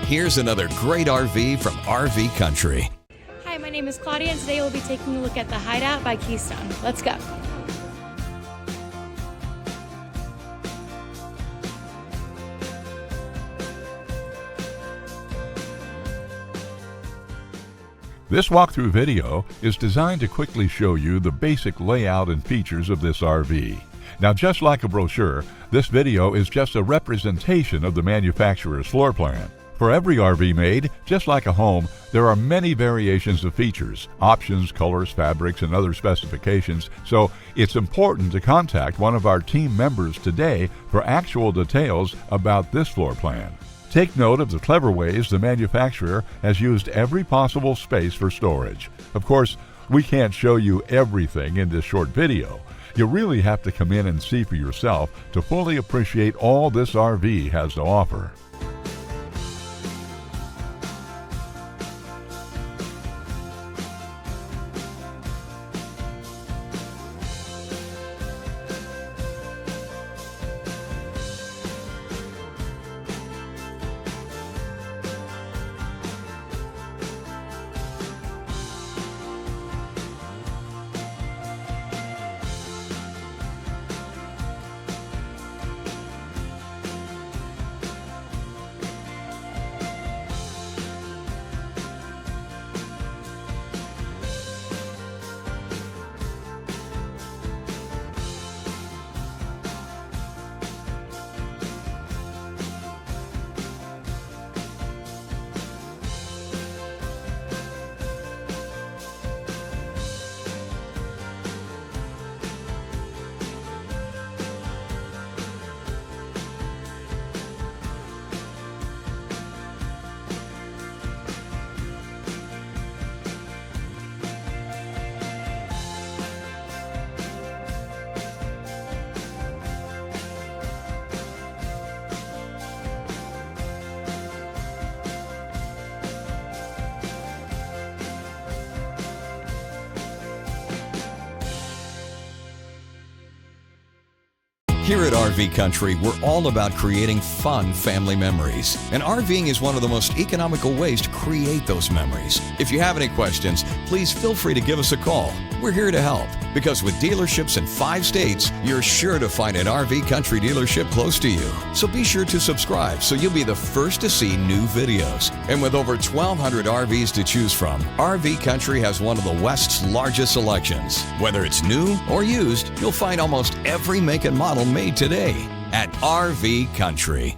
Here's another great RV from RV Country. Hi, my name is Claudia, and today we'll be taking a look at the Hideout by Keystone. Let's go. This walkthrough video is designed to quickly show you the basic layout and features of this RV. Now, just like a brochure, this video is just a representation of the manufacturer's floor plan. For every RV made, just like a home, there are many variations of features, options, colors, fabrics, and other specifications, so it's important to contact one of our team members today for actual details about this floor plan. Take note of the clever ways the manufacturer has used every possible space for storage. Of course, we can't show you everything in this short video. You really have to come in and see for yourself to fully appreciate all this RV has to offer. Here at RV Country, we're all about creating fun family memories. And RVing is one of the most economical ways to create those memories. If you have any questions, please feel free to give us a call. We're here to help, because with dealerships in 5 states, you're sure to find an RV Country dealership close to you. So be sure to subscribe so you'll be the first to see new videos. And with over 1,200 RVs to choose from, RV Country has one of the West's largest selections. Whether it's new or used, you'll find almost every make and model made today at RV Country.